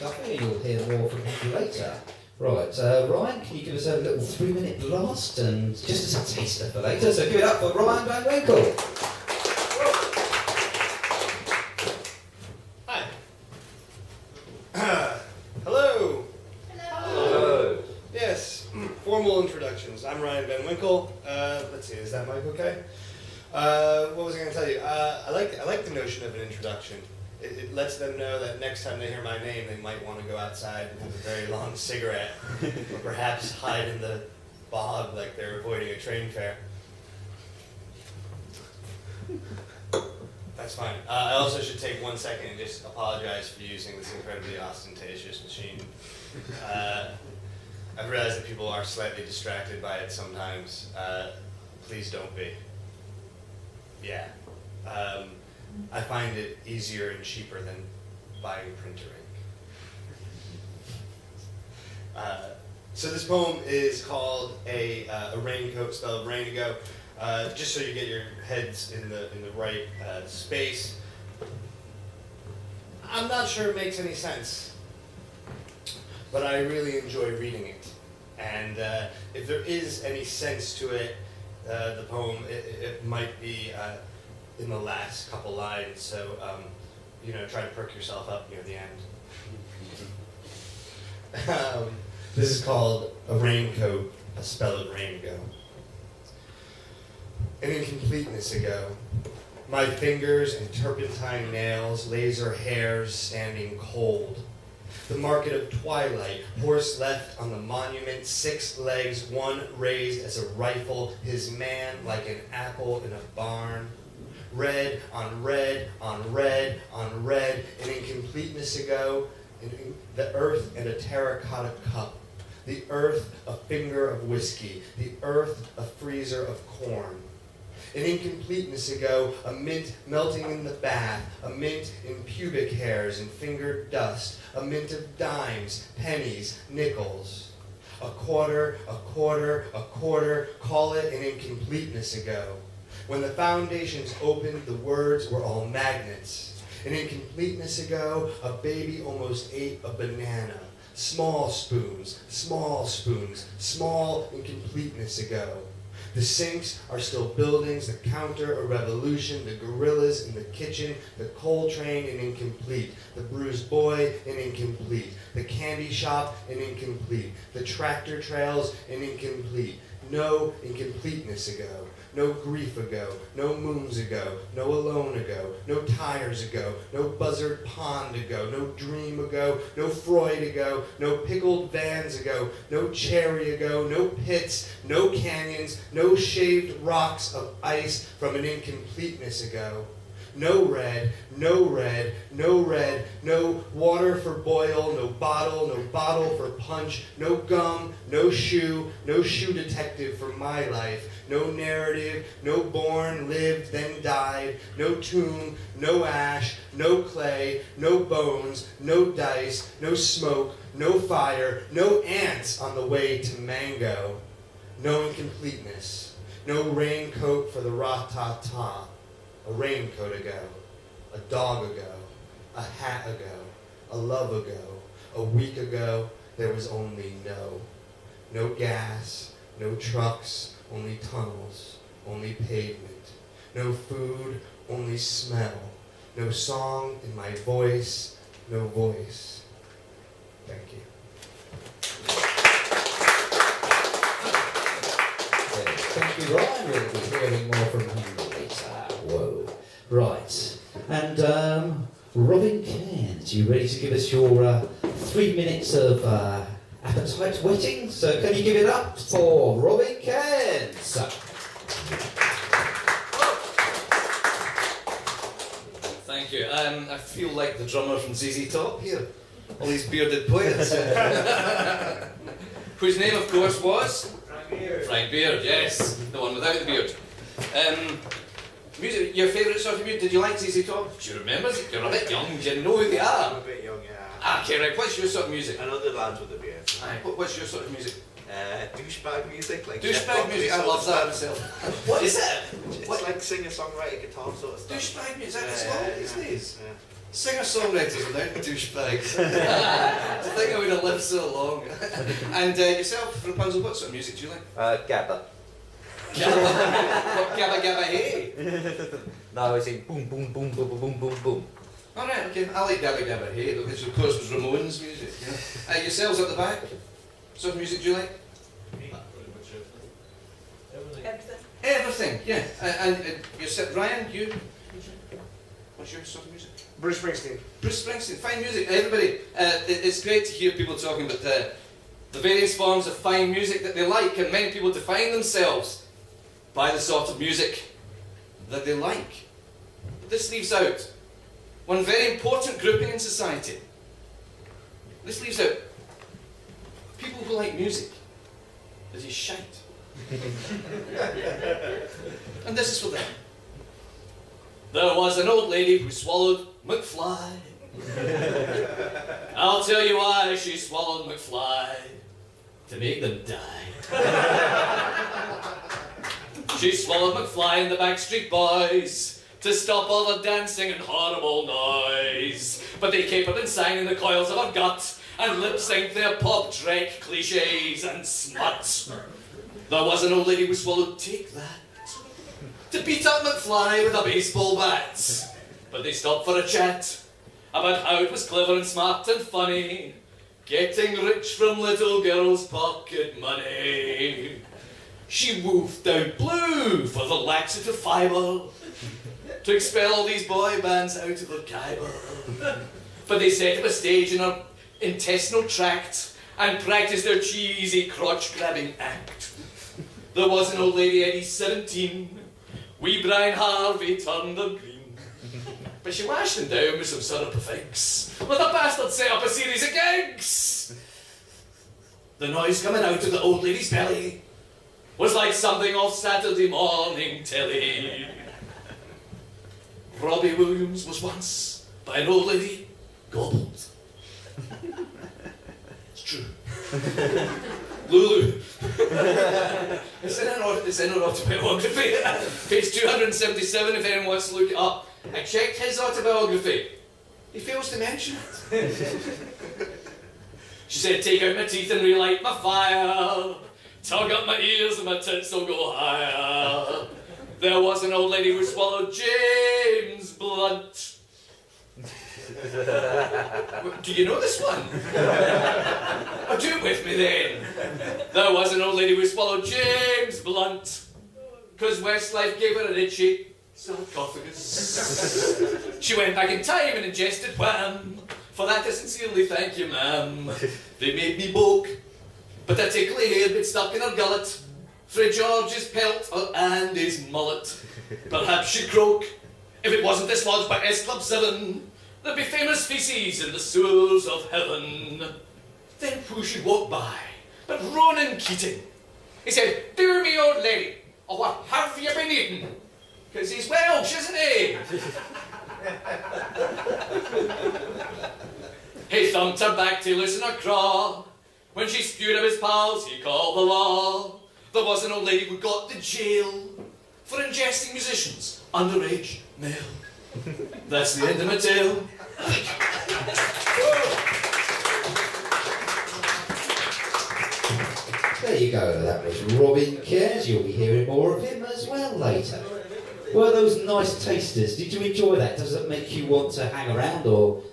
stuffy. You'll hear more from him later. Right, Ryan, can you give us a little 3-minute blast and just as a taster for later? So give it up for Ryan Van Winkle. Hi. Hello. Hello. Yes, formal introductions. I'm Ryan Van Winkle. Let's see, is that mic okay? What was I going to tell you? I like the notion of an introduction. It lets them know that next time they hear my name, they might want to go outside and have a very long cigarette, or perhaps hide in the bog like they're avoiding a train fare. That's fine. I also should take 1 second and just apologize for using this incredibly ostentatious machine. I've realized that people are slightly distracted by it sometimes. Please don't be. Yeah. I find it easier and cheaper than buying printer ink. So this poem is called a raincoat, spelled rain ago. Just so you get your heads in the right space. I'm not sure it makes any sense, but I really enjoy reading it. And if there is any sense to it, the poem, it might be in the last couple lines, so try to perk yourself up near the end. This is called A Raincoat, a spelled rain ago. An incompleteness ago, my fingers and turpentine nails, laser hairs standing cold. The market of twilight, horse left on the monument, 6 legs, one raised as a rifle, his man like an apple in a barn. Red on red on red on red, an incompleteness ago, the earth and a terracotta cup. The earth, a finger of whiskey. The earth, a freezer of corn. An incompleteness ago, a mint melting in the bath, a mint in pubic hairs and fingered dust, a mint of dimes, pennies, nickels. A quarter, a quarter, a quarter, call it an incompleteness ago. When the foundations opened, the words were all magnets. An incompleteness ago, a baby almost ate a banana. Small spoons, small spoons, small incompleteness ago. The sinks are still buildings, the counter a revolution, the gorillas in the kitchen, the coal train an incomplete, the bruised boy an incomplete, the candy shop an incomplete, the tractor trails an incomplete. No incompleteness ago, no grief ago, no moons ago, no alone ago, no tires ago, no buzzard pond ago, no dream ago, no Freud ago, no pickled vans ago, no cherry ago, no pits, no canyons, no shaved rocks of ice from an incompleteness ago. No red, no red, no red, no water for boil, no bottle for punch, no gum, no shoe detective for my life, no narrative, no born, lived, then died, no tomb, no ash, no clay, no bones, no dice, no smoke, no fire, no ants on the way to mango, no incompleteness, no raincoat for the ra-ta-ta. A raincoat ago, a dog ago, a hat ago, a love ago, a week ago, there was only no gas, no trucks, only tunnels, only pavement, no food, only smell, no song in my voice, no voice. Thank you. Thank you, Ryan. We'll be hearing more from him later. Whoa. Right. And Robin Cairns, you ready to give us your 3 minutes of appetite whetting? So can you give it up for Robin Cairns? Thank you. I feel like the drummer from ZZ Top here. All these bearded players. Whose name, of course, was? Frank Beard, yes. The one without the beard. Music, your favourite sort of music? Did you like ZZ Top? Do you remember? You're a bit young. Do you know who they are? I'm a bit young, yeah. Okay, right. What's your sort of music? I know the lads with the beard. What's your sort of music? Douchebag music, like Douchebag music. I love that myself. What is it? It's like singer-songwriter guitar sort of stuff. Douchebag music. Is that what's called these days? Singer-songwriters without douchebags. To think I would have lived so long. And yourself, Rapunzel, what sort of music do you like? Gabba. What gabba gabba hey? No, I was saying boom, boom, boom, boom, boom, boom, boom. Alright, okay. I like gabba gabba hey, which of course was Ramones music. Yeah. Yourselves at the back, what sort of music do you like? Everything, yeah. And yourself, Ryan, you? What's your sort of music? Bruce Springsteen. Bruce Springsteen, fine music. Everybody, it's great to hear people talking about the various forms of fine music that they like, and many people define themselves by the sort of music that they like. But this leaves out one very important grouping in society. This leaves out people who like music that is shite. And this is for them. There was an old lady who swallowed McFly. I'll tell you why she swallowed McFly. To make them die. She swallowed McFly and the Backstreet Boys to stop all the dancing and horrible noise. But they capered and sang in the coils of her gut and lip-synced their pop-drake cliches and smut. There was an old lady who swallowed Take That to beat up McFly with a baseball bat. But they stopped for a chat about how it was clever and smart and funny, getting rich from little girls' pocket money. She woofed out Blue for the laxative fibre to expel all these boy bands out of her Bible. But they set up a stage in her intestinal tract and practiced their cheesy crotch-grabbing act. There was an old lady, Eddie 17, wee Brian Harvey turned her green. But she washed him down with some syrup of figs, with a bastard set up a series of gigs. The noise coming out of the old lady's belly was like something off Saturday morning telly. Robbie Williams was once by an old lady gobbled. It's true. Lulu. It's in her autobiography. Page 277 if anyone wants to look it up. I checked his autobiography. He fails to mention it. She said, take out my teeth and relight my fire. Tug up my ears and my tits will go higher. There was an old lady who swallowed James Blunt. Do you know this one? Oh, do it with me then. There was an old lady who swallowed James Blunt, because Westlife gave her an itchy sarcophagus. She went back in time and ingested Wham. For that I sincerely thank you, ma'am. They made me boke, but a tickly hair bit stuck in her gullet. Fred George's pelt and his mullet. Perhaps she'd croak if it wasn't dislodged by S Club 7. There'd be famous feces in the sewers of heaven. Then who should walk by but Ronan Keating? He said, dear me old lady, oh, what have you been eating? Because he's Welsh, isn't he? He thumped her back to loosen her craw. When she spewed at his pals, he called the law. There was an old lady who got to jail for ingesting musicians' underage mail. That's the end of my tale. There you go, that was Robin Cairns. You'll be hearing more of him as well later. Were those nice tasters? Did you enjoy that? Does it make you want to hang around or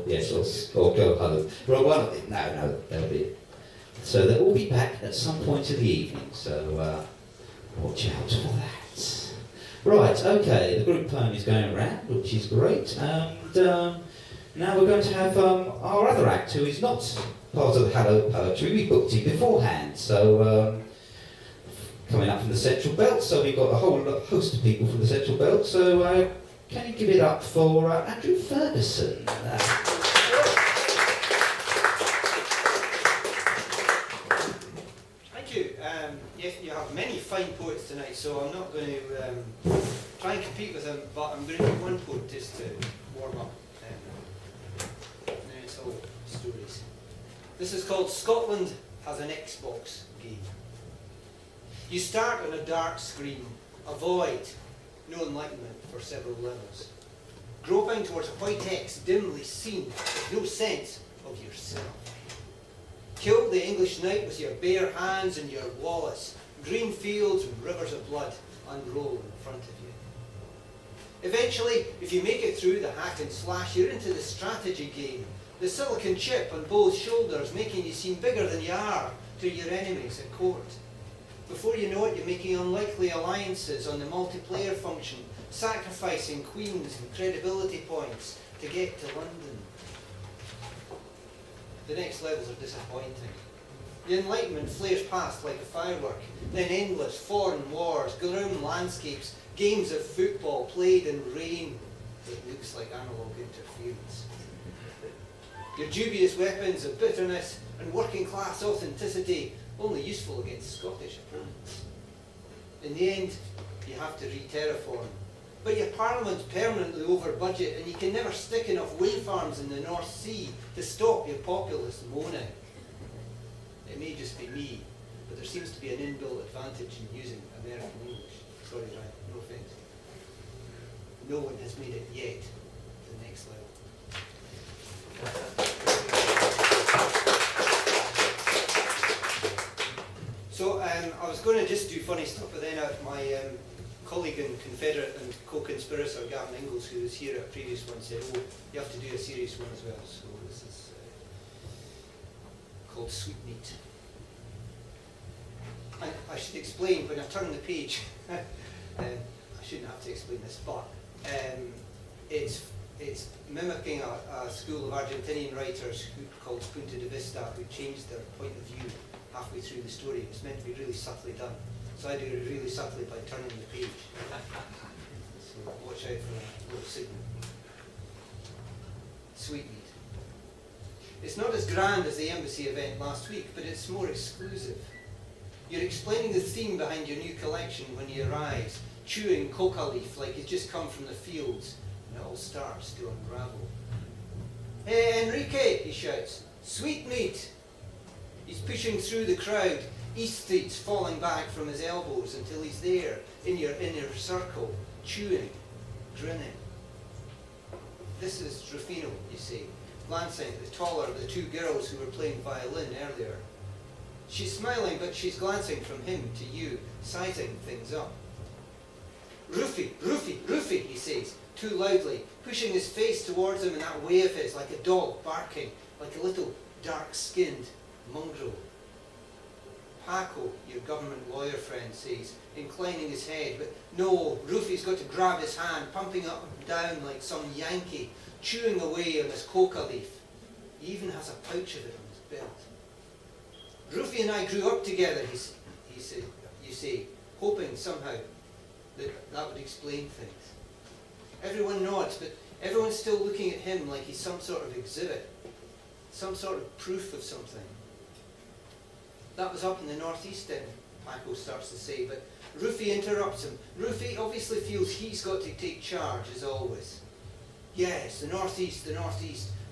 yes, or go home? Well, one of them, no, they'll be. So they'll all be back at some point in the evening, so watch out for that. Right, okay, the group poem is going around, which is great, and now we're going to have our other act, who is not part of the Hello Poetry. We booked him beforehand, so coming up from the Central Belt, so we've got a whole host of people from the Central Belt, so can you give it up for Andrew Ferguson? Thank you. Yes, you have many fine poets tonight, so I'm not going to try and compete with them, but I'm going to do one poem just to warm up. And then it's all stories. This is called Scotland Has an Xbox Game. You start on a dark screen, a void, no enlightenment for several levels. groping towards a white X dimly seen with no sense of yourself. Kill the English knight with your bare hands and your Wallace. Green fields and rivers of blood unroll in front of you. Eventually, if you make it through the hack and slash, you're into the strategy game. The silicon chip on both shoulders making you seem bigger than you are to your enemies at court. Before you know it, you're making unlikely alliances on the multiplayer function, sacrificing queens and credibility points to get to London. The next levels are disappointing. The Enlightenment flares past like a firework, then endless foreign wars, grim landscapes, games of football played in rain that looks like analog interference. Your dubious weapons of bitterness and working class authenticity only useful against Scottish opponents. In the end, you have to re-terraform. But your parliament's permanently over budget and you can never stick enough wind farms in the North Sea to stop your populists moaning. It may just be me, but there seems to be an inbuilt advantage in using American English. Sorry, Ryan, no offence. No one has made it yet to the next level. So I was going to just do funny stuff, but then my colleague and confederate and co-conspirator, Gavin Ingalls, who was here at a previous one, said, oh, you have to do a serious one as well. So this is called Sweetmeat. And I should explain, when I turn the page, I shouldn't have to explain this, but it's mimicking a school of Argentinian writers called Punta de Vista, who changed their point of view halfway through the story. It's meant to be really subtly done. So I do it really subtly by turning the page. So watch out for that little signal. Sweetmeat. It's not as grand as the embassy event last week, but it's more exclusive. You're explaining the theme behind your new collection when he arrives, chewing coca leaf like he's just come from the fields, and it all starts to unravel. Hey, Enrique, he shouts, sweetmeat! He's pushing through the crowd, aesthetes falling back from his elbows until he's there, in your inner circle, chewing, grinning. This is Rufino, you see, glancing at the taller of the two girls who were playing violin earlier. She's smiling, but she's glancing from him to you, sizing things up. Rufy, Rufy, Rufy, he says, too loudly, pushing his face towards him in that way of his, like a dog barking, like a little dark-skinned mongrel. Paco, your government lawyer friend, says, inclining his head, but no, Rufy's got to grab his hand, pumping up and down like some Yankee, chewing away on his coca leaf. He even has a pouch of it on his belt. Rufy and I grew up together, he said, you say, hoping somehow that would explain things. Everyone nods, but everyone's still looking at him like he's some sort of exhibit, some sort of proof of something. That was up in the northeast then, Paco starts to say, but Rufy interrupts him. Rufy obviously feels he's got to take charge, as always. Yes, the northeast,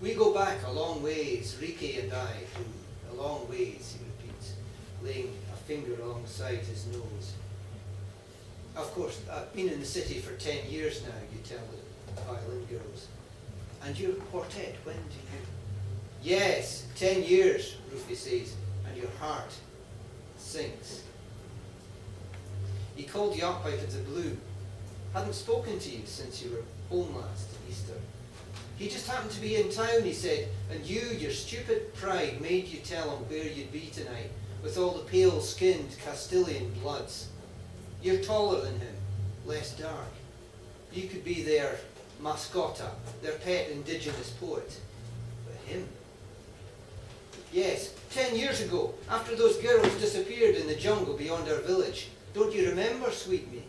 We go back a long ways, Ricky and I, a long ways, he repeats, laying a finger alongside his nose. Of course, I've been in the city for 10 years now, you tell the violin girls. And your quartet, when did you? Yes, 10 years, Rufy says, and your heart sinks. He called you up out of the blue. Hadn't spoken to you since you were home last Easter. He just happened to be in town, he said, and you, your stupid pride, made you tell him where you'd be tonight, with all the pale-skinned Castilian bloods. You're taller than him, less dark. You could be their mascota, their pet indigenous poet. But him? Yes, 10 years ago, after those girls disappeared in the jungle beyond our village. Don't you remember, sweetmeat?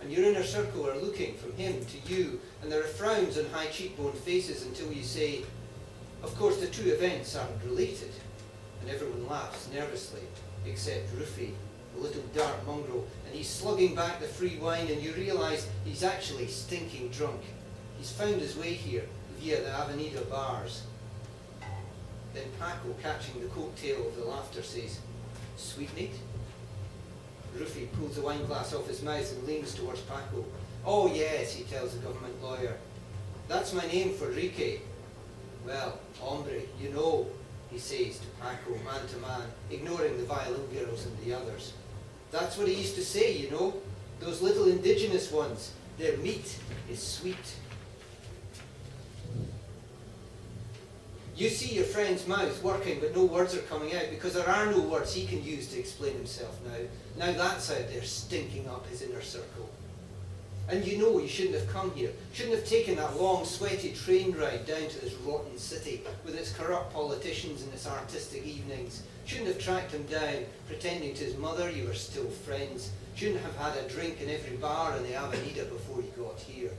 And your inner circle are looking from him to you, and there are frowns on high cheekbone faces until you say, of course the two events aren't related. And everyone laughs nervously, except Rufy, the little dark mongrel, and he's slugging back the free wine, and you realise he's actually stinking drunk. He's found his way here via the Avenida bars. Then Paco, catching the coattail of the laughter, says, sweetmeat? Rufy pulls the wine glass off his mouth and leans towards Paco. Oh yes, he tells the government lawyer. That's my name for Rique. Well, hombre, you know, he says to Paco, man to man, ignoring the violin girls and the others. That's what he used to say, you know. Those little indigenous ones, their meat is sweet. You see your friend's mouth working, but no words are coming out because there are no words he can use to explain himself now. Now that's out there stinking up his inner circle. And you know you shouldn't have come here. Shouldn't have taken that long, sweaty train ride down to this rotten city with its corrupt politicians and its artistic evenings. Shouldn't have tracked him down, pretending to his mother you were still friends. Shouldn't have had a drink in every bar in the Avenida before he got here.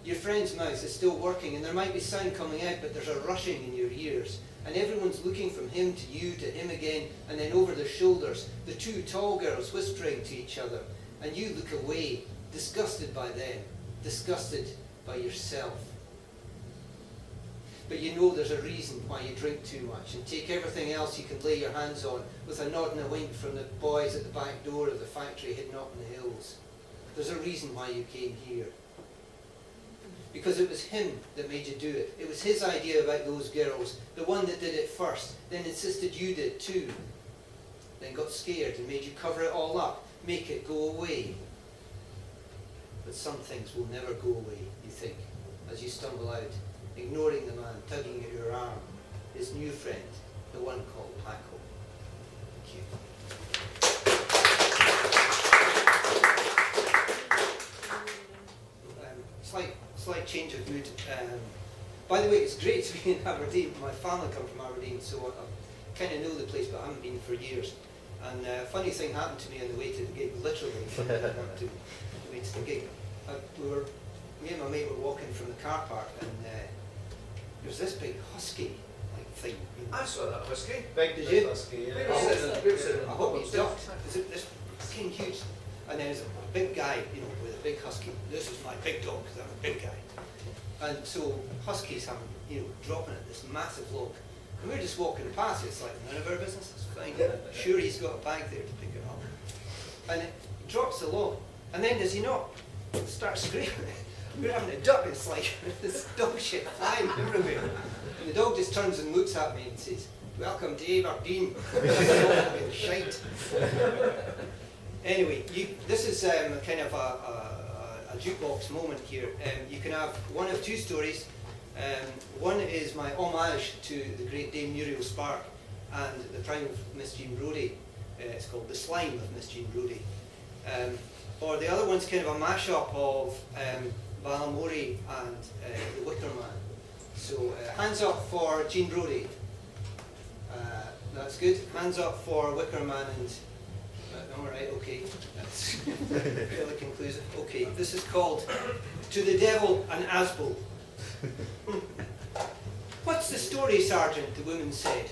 Your friend's mouth is still working and there might be sound coming out, but there's a rushing in your ears. And everyone's looking from him to you, to him again, and then over their shoulders, the two tall girls whispering to each other. And you look away, disgusted by them, disgusted by yourself. But you know there's a reason why you drink too much and take everything else you can lay your hands on with a nod and a wink from the boys at the back door of the factory hidden up in the hills. There's a reason why you came here. Because it was him that made you do it. It was his idea about those girls, the one that did it first, then insisted you did too. Then got scared and made you cover it all up, make it go away. But some things will never go away, you think, as you stumble out, ignoring the man tugging at your arm, his new friend, the one called Paco. Thank you. Slight change of mood. By the way, it's great to be in Aberdeen. My family come from Aberdeen, so I kind of know the place, but I haven't been for years. And a funny thing happened to me on the way to the gig, literally, on the way to the gig. Me and my mate were walking from the car park, and there was this big husky thing. I saw that husky. Did you? Husky, I hope he ducked. This fucking huge. And there's a big guy, with a big husky. This is my big dog, because I'm a big guy. And so huskies have, dropping at this massive log. And we're just walking past it. It's like none of our business. It's fine. Sure, he's got a bag there to pick it up. And it drops the log. And then does he not start screaming? We're having a duck. It's like this dog shit flying everywhere. And the dog just turns and looks at me and says, "Welcome to Aberdeen." Shite. Anyway, this is kind of a jukebox moment here. You can have one of two stories. One is my homage to the great Dame Muriel Spark and the prime of Miss Jean Brodie. It's called The Slime of Miss Jean Brodie. Or the other one's kind of a mashup of Balamori and The Wicker Man. So hands up for Jean Brodie. That's good. Hands up for Wicker Man and... Alright, okay. That's fairly conclusive. Okay, this is called To the Devil and Asbel. "What's the story, Sergeant?" the woman said.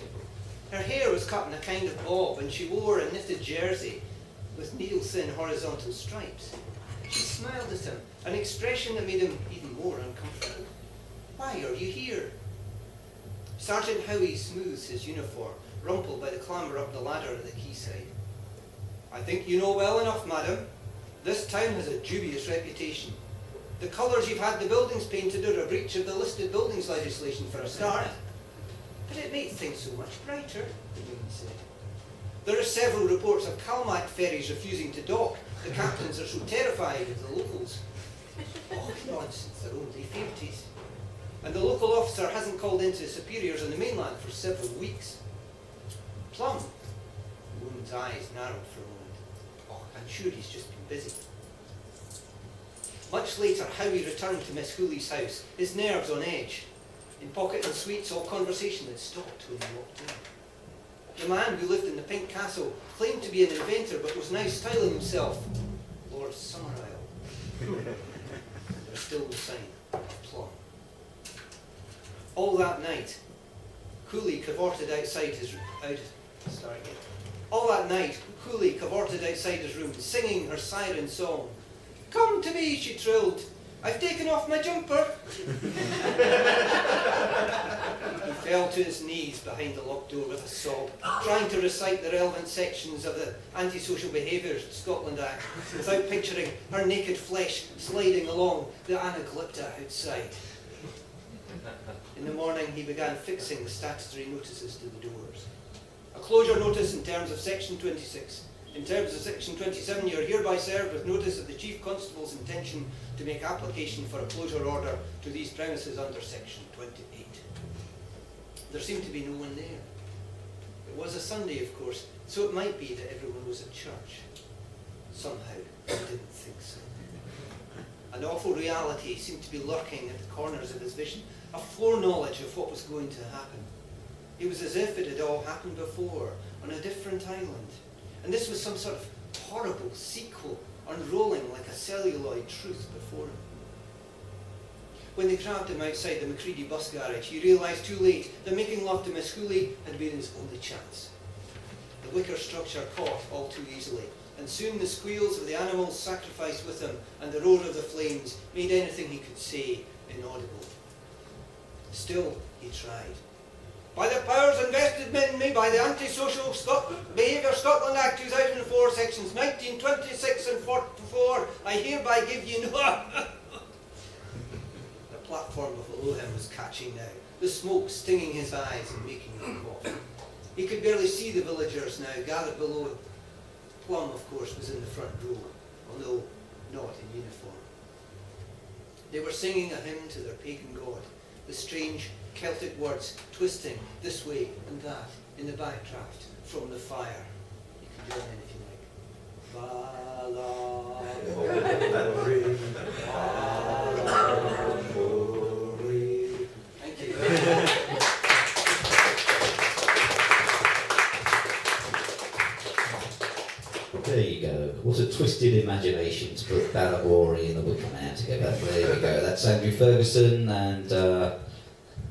Her hair was cut in a kind of bob and she wore a knitted jersey with needle-thin horizontal stripes. She smiled at him, an expression that made him even more uncomfortable. "Why are you here?" Sergeant Howie smoothed his uniform, rumpled by the clamber up the ladder at the quayside. "I think you know well enough, madam. This town has a dubious reputation. The colours you've had the buildings painted are a breach of the listed buildings legislation for a start. But it makes things so much brighter," the woman said. "There are several reports of Calmac ferries refusing to dock. The captains are so terrified of the locals." "Oh, nonsense, they're only fierties. And the local officer hasn't called in to his superiors on the mainland for several weeks." "Plum?" The woman's eyes narrowed for a moment. "Oh, I'm sure he's just been busy." Much later, Howie returned to Miss Hooley's house, his nerves on edge. In pocket and sweets, all conversation had stopped when he walked in. The man who lived in the Pink Castle claimed to be an inventor, but was now styling himself Lord Summerisle. There's still no sign of Plum. All that night, Cooley cavorted outside his All that night, Cooley cavorted outside his room, singing her siren song. "Come to me," she trilled. I've taken off my jumper. He fell to his knees behind the locked door with a sob, trying to recite the relevant sections of the Antisocial Behaviours Scotland Act without picturing her naked flesh sliding along the anaglypta outside. In the morning, he began fixing the statutory notices to the doors. A closure notice in terms of Section 26. In terms of Section 27, you are hereby served with notice of the Chief Constable's intention to make application for a closure order to these premises under Section 28. There seemed to be no one there. It was a Sunday, of course, so it might be that everyone was at church. Somehow, he didn't think so. An awful reality seemed to be lurking at the corners of his vision, a foreknowledge of what was going to happen. It was as if it had all happened before, on a different island. And this was some sort of horrible sequel, unrolling like a celluloid truth before him. When they grabbed him outside the Macready bus garage, he realised too late that making love to Miss Hooley had been his only chance. The wicker structure caught all too easily, and soon the squeals of the animals sacrificed with him and the roar of the flames made anything he could say inaudible. Still, he tried. By the powers invested in me by the Antisocial Behaviour Scotland Act 2004, sections 19, 26 and 44, I hereby give you no... The platform below him was catching now, the smoke stinging his eyes and making him cough. He could barely see the villagers now, gathered below him. Plum, of course, was in the front row, although not in uniform. They were singing a hymn to their pagan god, the strange Celtic words twisting this way and that in the backdraft from the fire. You can join in if you like. Thank you. There you go. What a twisted imagination to put Ballabori and the Wicker Man together. There we go. That's Andrew Ferguson, and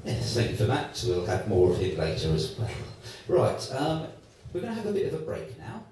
yes, thank you for that. We'll have more of him later as well. Right, we're going to have a bit of a break now.